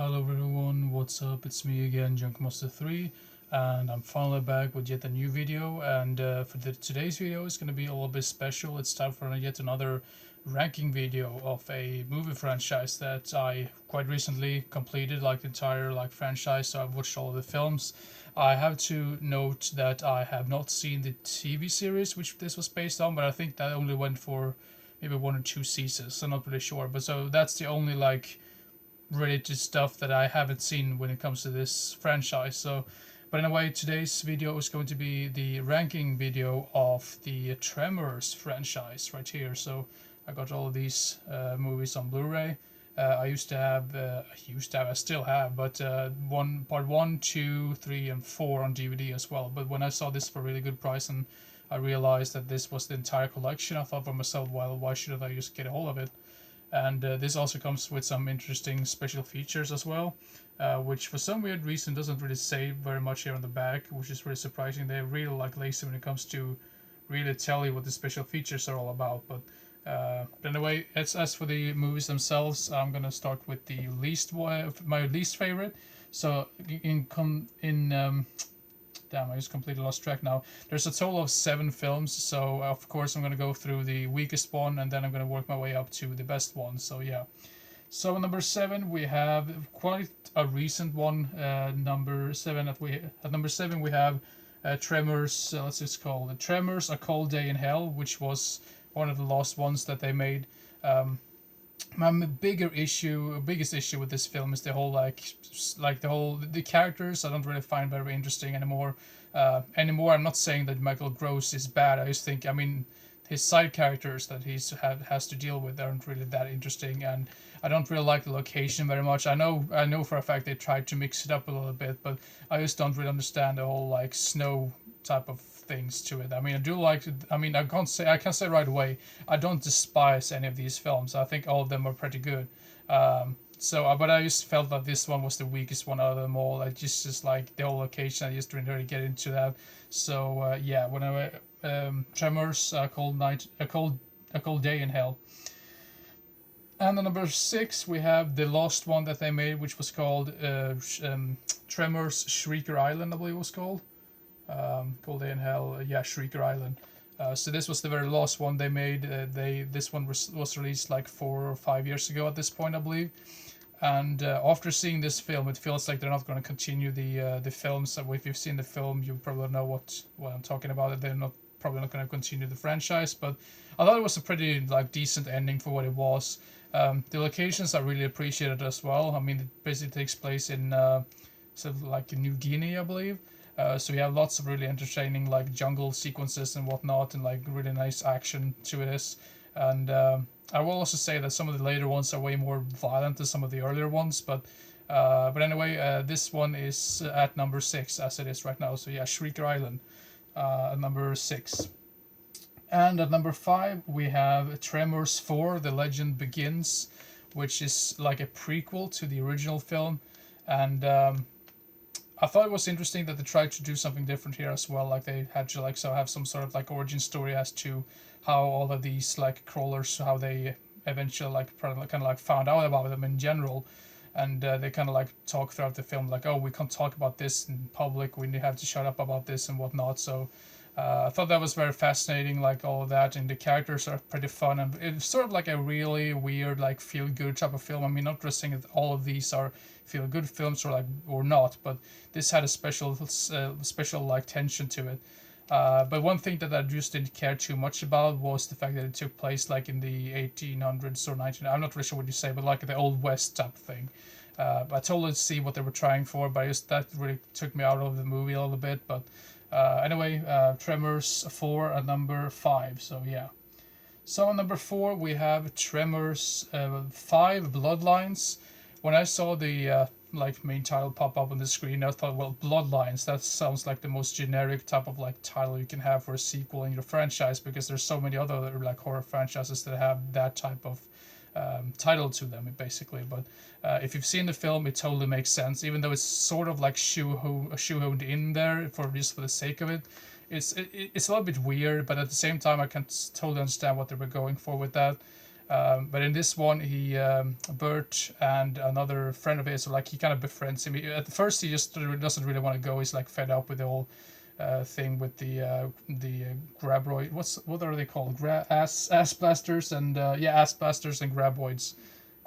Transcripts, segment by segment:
Hello everyone, what's up? It's me again, Junkmaster3, and I'm finally back with yet a new video. And for today's video, it's going to be a little bit special. It's time for yet another ranking video of a movie franchise that I quite recently completed, like the entire franchise. So I've watched all of the films. I have to note that I have not seen the TV series which this was based on, but I think that only went for maybe one or two seasons. I'm not really sure, but so that's the only related stuff that I haven't seen when it comes to this franchise. So, but anyway, today's video is going to be the ranking video of the Tremors franchise right here. So I got all of these movies on Blu-ray. I still have, but part one, two, three, and four on DVD as well. But when I saw this for a really good price and I realized that this was the entire collection, I thought for myself, well, why shouldn't I just get a hold of it? And this also comes with some interesting special features as well, which for some weird reason doesn't really say very much here on the back, which is really surprising. They're really lazy when it comes to really tell you what the special features are all about. But anyway, as for the movies themselves, I'm gonna start with the my least favorite. So damn, I just completely lost track now. There's a total of 7 films, so of course I'm going to go through the weakest one and then I'm going to work my way up to the best one. So yeah. So number 7 we have quite a recent one. At number 7 we have Tremors. Let's just call it Tremors: A Cold Day in Hell, which was one of the last ones that they made. My biggest issue with this film is the whole the characters. I don't really find very interesting anymore. I'm not saying that Michael Gross is bad. I just think, his side characters that has to deal with aren't really that interesting, and I don't really like the location very much. I know for a fact they tried to mix it up a little bit, but I just don't really understand the whole snow type of things to it. I do like. I can't say right away. I don't despise any of these films. I think all of them are pretty good. But I just felt that this one was the weakest one out of them all. I just like the whole location. I just didn't really get into that. So yeah, whenever Tremors, a cold day in hell. And on number 6, we have the last one that they made, which was called Tremors Shrieker Island, I believe it was called. Cold Day in Hell, Shrieker Island. So this was the very last one they made. This one was released like 4 or 5 years ago at this point, I believe. And after seeing this film, it feels like they're not going to continue the films. So if you've seen the film, you probably know what I'm talking about. They're probably not going to continue the franchise. But I thought it was a pretty decent ending for what it was. The locations I really appreciated as well. It basically takes place in New Guinea, I believe. So we have lots of really entertaining jungle sequences and whatnot, and really nice action to this. And I will also say that some of the later ones are way more violent than some of the earlier ones. But anyway, this one is at number 6 as it is right now. So yeah, Shrieker Island, at number 6. And at number 5 we have Tremors 4: The Legend Begins, which is like a prequel to the original film, and I thought it was interesting that they tried to do something different here as well. Like they had to have some sort of origin story as to how all of these crawlers, how they eventually found out about them in general, and they talk throughout the film oh, we can't talk about this in public. We have to shut up about this and whatnot. So. I thought that was very fascinating, all of that, and the characters are pretty fun, and it's sort of a really weird, feel-good type of film. Not just saying that all of these are feel-good films or not, but this had a special tension to it. But one thing that I just didn't care too much about was the fact that it took place in the 1800s or 19. I'm not really sure what you say, but the Old West type of thing. I totally see what they were trying for, but that really took me out of the movie a little bit. But anyway, Tremors 4 at number 5. So yeah. So on number 4 we have Tremors 5: Bloodlines. When I saw the main title pop up on the screen, I thought, well, Bloodlines. That sounds like the most generic type of title you can have for a sequel in your franchise, because there's so many other horror franchises that have that type of title to them, basically. But if you've seen the film, it totally makes sense, even though it's sort of shoehorned in there for the sake of it. It's a little bit weird, but at the same time, I can totally understand what they were going for with that. But in this one, Bert and another friend of his, like he kind of befriends him. At first, he just doesn't really want to go. He's like fed up with the whole thing with the grabroid. What are they called? Ass blasters and ass blasters and graboids.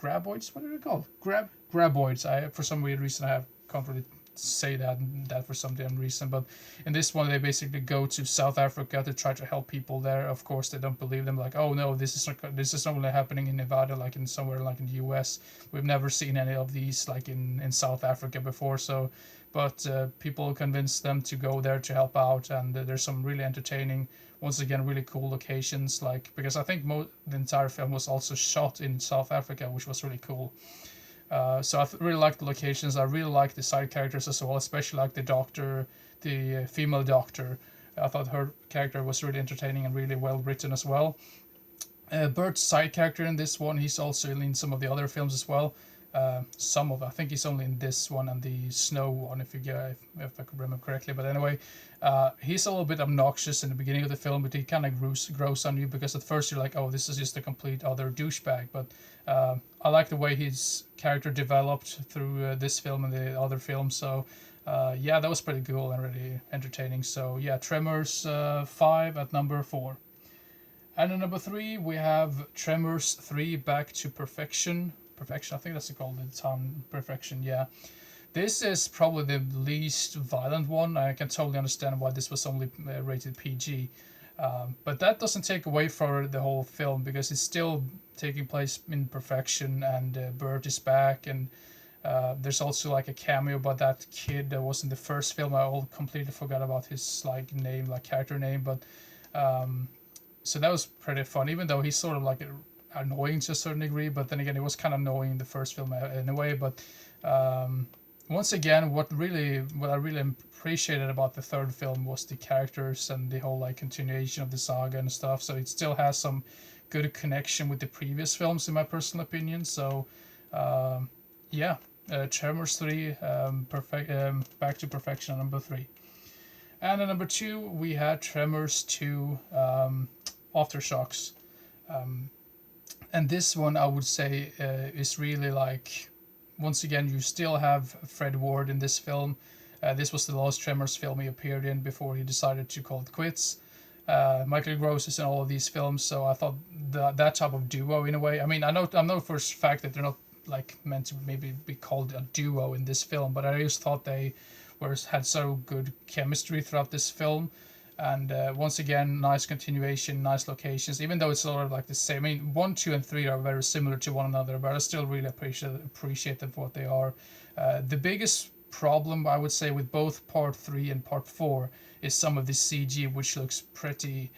Graboids? What are they called? Graboids. I for some weird reason I can't really say that for some damn reason. But in this one, they basically go to South Africa to try to help people there. Of course, they don't believe them. Like, oh no, this is not only happening in Nevada, like in somewhere like in the U.S. We've never seen any of these like in South Africa before. So, but people convince them to go there to help out, and there's some really entertaining. Once again, really cool locations, like because I think the entire film was also shot in South Africa, which was really cool. So I really like the locations. I really like the side characters as well, especially like the doctor, the female doctor. I thought her character was really entertaining and really well written as well. Bert's side character in this one, he's also in some of the other films as well. I think he's only in this one and the Snow one, if I could remember correctly. But anyway, he's a little bit obnoxious in the beginning of the film, but he kind of grows on you because at first you're like, oh, this is just a complete other douchebag. But I like the way his character developed through this film and the other films. So that was pretty cool and really entertaining. So yeah, Tremors 5 at number 4. And at number 3, we have Tremors 3 Back to Perfection. Perfection, I think that's called the town. Perfection, yeah. This is probably the least violent one. I can totally understand why this was only rated PG. But that doesn't take away from the whole film because it's still taking place in perfection, and Bert is back, and there's also like a cameo about that kid that was in the first film. I all completely forgot about his like name, like character name, but so that was pretty fun. Even though he's sort of like annoying to a certain degree, but then again, it was kind of annoying in the first film anyway. But once again, what I really appreciated about the third film was the characters and the whole like continuation of the saga and stuff. So it still has some good connection with the previous films, in my personal opinion. So Tremors 3, Back to Perfection, number 3. And at number 2, we had Tremors 2, Aftershocks. And this one, I would say, is really like, once again, you still have Fred Ward in this film. This was the last Tremors film he appeared in before he decided to call it quits. Michael Gross is in all of these films, so I thought that type of duo, in a way. I mean, I know for a fact that they're not like meant to maybe be called a duo in this film, but I just thought they had so good chemistry throughout this film. And once again, nice continuation, nice locations, even though it's sort of like the same. I mean, 1, 2, and 3 are very similar to one another, but I still really appreciate them for what they are. The biggest problem, I would say, with both part 3 and part 4 is some of the CG, which looks pretty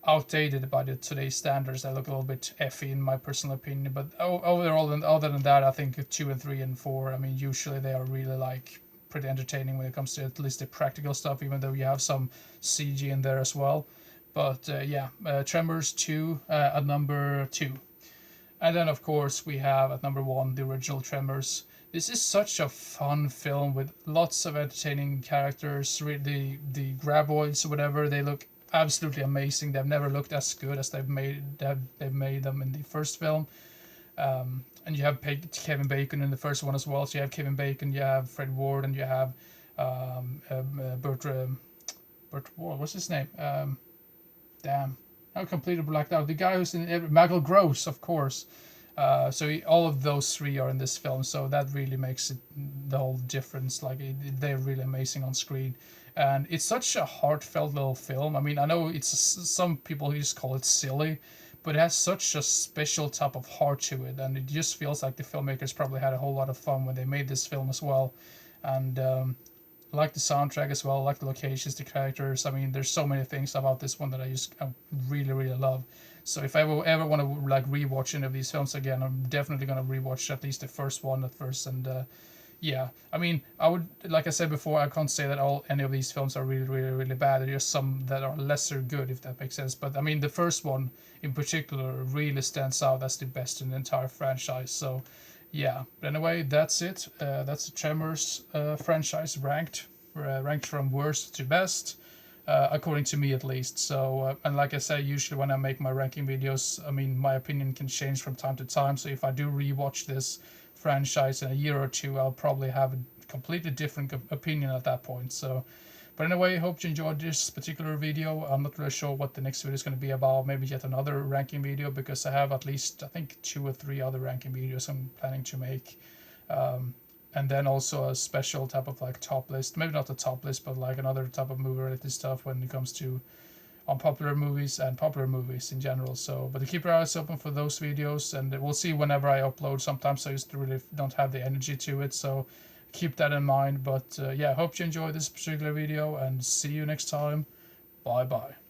outdated by today's standards. They look a little bit effy, in my personal opinion. But overall, and other than that, I think 2 and 3 and 4, I mean, usually they are really like pretty entertaining when it comes to at least the practical stuff, even though you have some CG in there as well. But Tremors 2 at number 2. And then, of course, we have at number 1 the original Tremors. This is such a fun film with lots of entertaining characters. The graboids or whatever, they look absolutely amazing. They've never looked as good as they've made them in the first film. And you have Kevin Bacon in the first one as well. So you have Kevin Bacon, you have Fred Ward, and you have Burt Ward. What's his name? Damn, I completely blacked out. The guy who's in Michael Gross, of course. All of those 3 are in this film, so that really makes it the whole difference. Like they're really amazing on screen, and it's such a heartfelt little film. I mean, I know it's some people just call it silly, but it has such a special type of heart to it, and it just feels like the filmmakers probably had a whole lot of fun when they made this film as well. And I like the soundtrack as well, I like the locations, the characters. I mean, there's so many things about this one that I really, really love. So if I ever want to like rewatch any of these films again, I'm definitely gonna rewatch at least the first one at first. And I mean, I would, like I said before, I can't say that any of these films are really, really, really bad. There's some that are lesser good, if that makes sense. But I mean, the first one in particular really stands out as the best in the entire franchise. So yeah. But anyway, that's it. That's the Tremors franchise ranked from worst to best. according to me at least. So, and like I say, usually when I make my ranking videos, I mean, my opinion can change from time to time. So if I do rewatch this franchise in a year or two, I'll probably have a completely different opinion at that point. So, but anyway, hope you enjoyed this particular video. I'm not really sure what the next video is going to be about. Maybe yet another ranking video, because I have at least, I think, 2 or 3 other ranking videos I'm planning to make. And then also a special type of like top list, maybe not the top list, but like another type of movie related stuff when it comes to unpopular movies and popular movies in general. So, but keep your eyes open for those videos, and we'll see whenever I upload. Sometimes I just really don't have the energy to it, so keep that in mind. But yeah, hope you enjoyed this particular video, and see you next time. Bye bye.